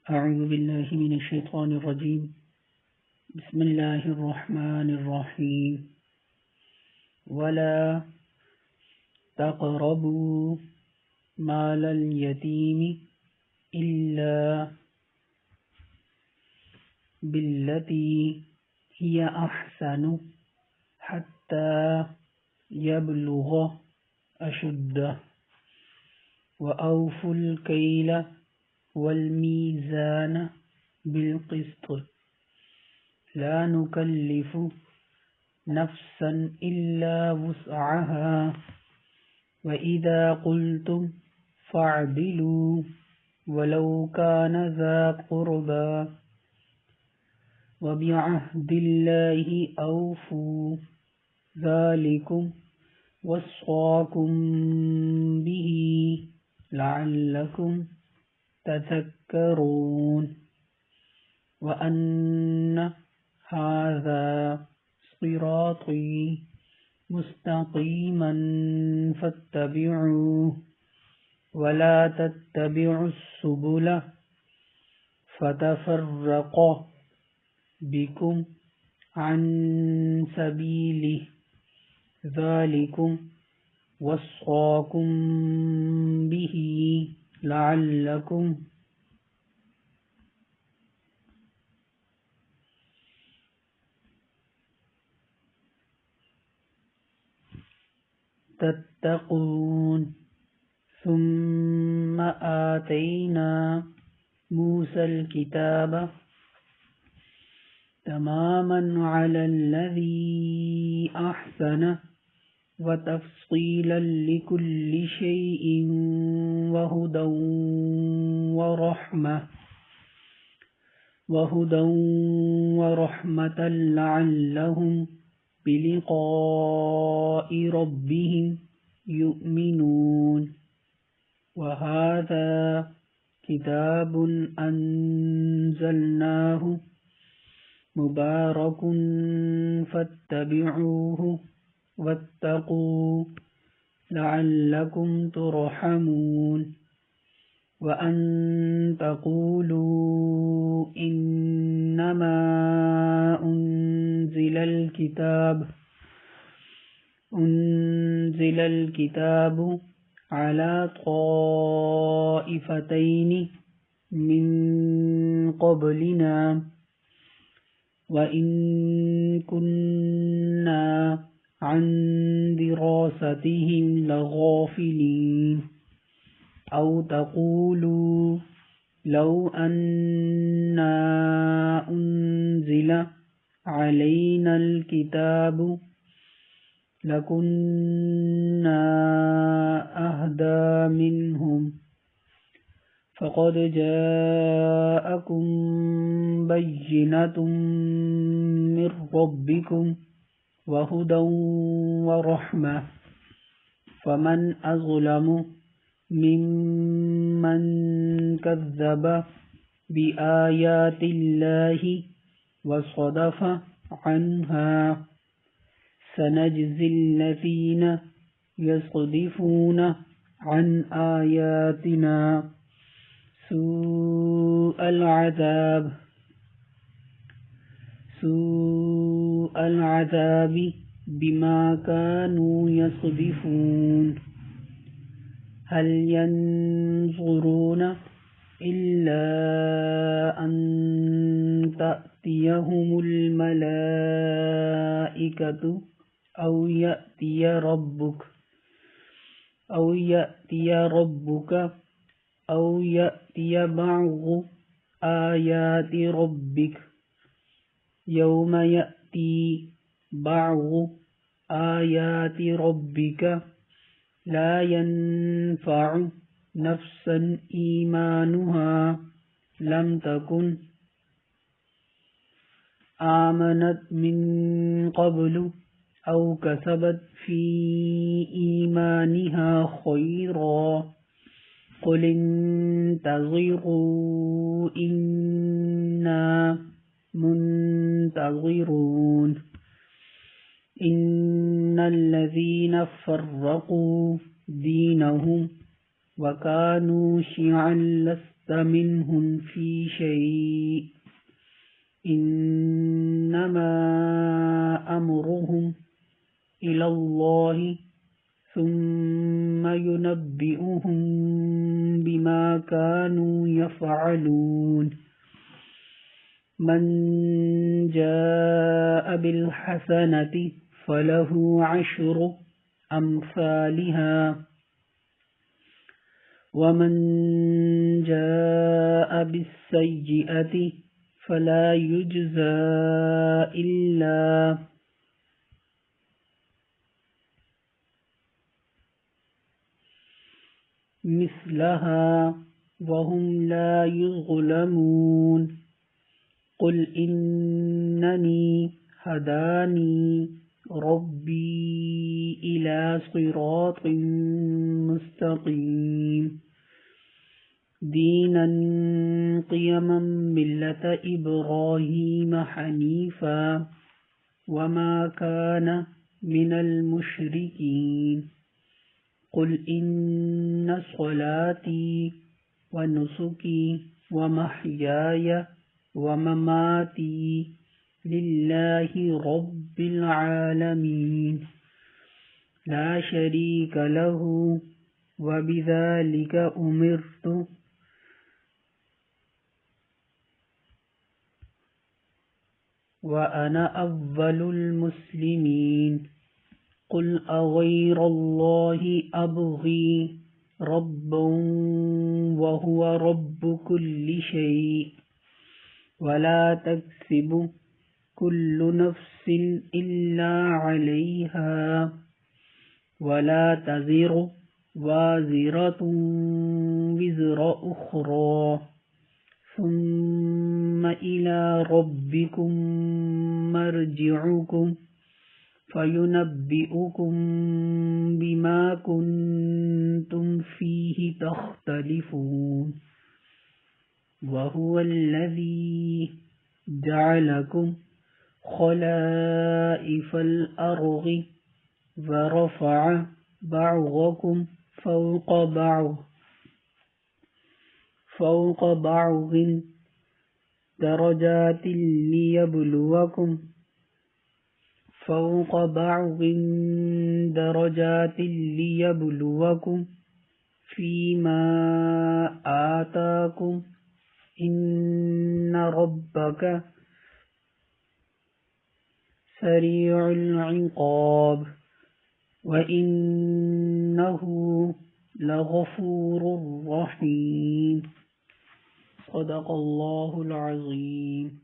أعوذ بالله من الشيطان الرجيم. بسم الله الرحمن الرحيم. ولا تقربوا مال اليتيم إلا بالتي هي أحسن حتى يبلغ أشده وأوفوا الكيل والميزان بالقسط لا نكلف نفسا إلا وسعها وإذا قلتم فاعدلوا ولو كان ذا قربى وبعهد الله أوفوا ذلكم وصاكم به لعلكم تذكرون وأن هذا صراطي مستقيما فاتبعوه ولا تتبعوا السبل فتفرق بكم عن سبيله ذلكم وصاكم به لعلكم تتقون ثم آتينا موسى الكتاب تماما على الذي أحسن وتفصيلا لكل شيء وهدى ورحمة لعلهم بلقاء ربهم يؤمنون وهذا كتاب أنزلناه مبارك فاتبعوه واتقوا لعلكم ترحمون وأن تقولوا إنما أنزل الكتاب على طائفتين من قبلنا وإن كنا عن دراستهم لغافلين أو تقولوا لو أنا أنزل علينا الكتاب لكنا أهدى منهم فقد جاءكم بينة من ربكم وهدى ورحمة فمن أظلم ممن كذب بآيات الله وصدف عنها سنجزي الذين يصدفون عن آياتنا سوء العذاب بما كانوا يصدفون هل ينظرون إلا أن تأتيهم الملائكة أو يأتي ربك أو يأتي بعض آيات ربك يوم يأتي بعض آيات ربك لا ينفع نفسا إيمانها لم تكن آمنت من قبل أو كسبت في إيمانها خيرا قل انتظروا إنا منتظرون إن الذين فرقوا دينهم وكانوا شيعا لست منهم في شيء إنما أمرهم إلى الله ثم ينبئهم بما كانوا يفعلون من جاء بالحسنة فله 10 أمثالها ومن جاء بالسيئة فلا يجزى إلا مثلها وهم لا يظلمون قل إنني هداني ربي إلى صراط مستقيم دينا قيما ملة إبراهيم حنيفا وما كان من المشركين قل إن صلاتي ونسكي ومحياي ومماتي لله رب العالمين لا شريك له وبذلك أمرت وأنا أول المسلمين قل أغير الله أبغي ربا وهو رب كل شيء ولا تكسب كل نفس إلا عليها ولا تزر وازرة وزر أخرى ثم إلى ربكم مرجعكم فينبئكم بما كنتم فيه تختلفون وهو الذي جعلكم خلائف الأرض ورفع بعضكم فوق بعض درجات ليبلوكم فيما آتاكم إن ربك سريع العقاب وإنه لغفور رحيم صدق الله العظيم.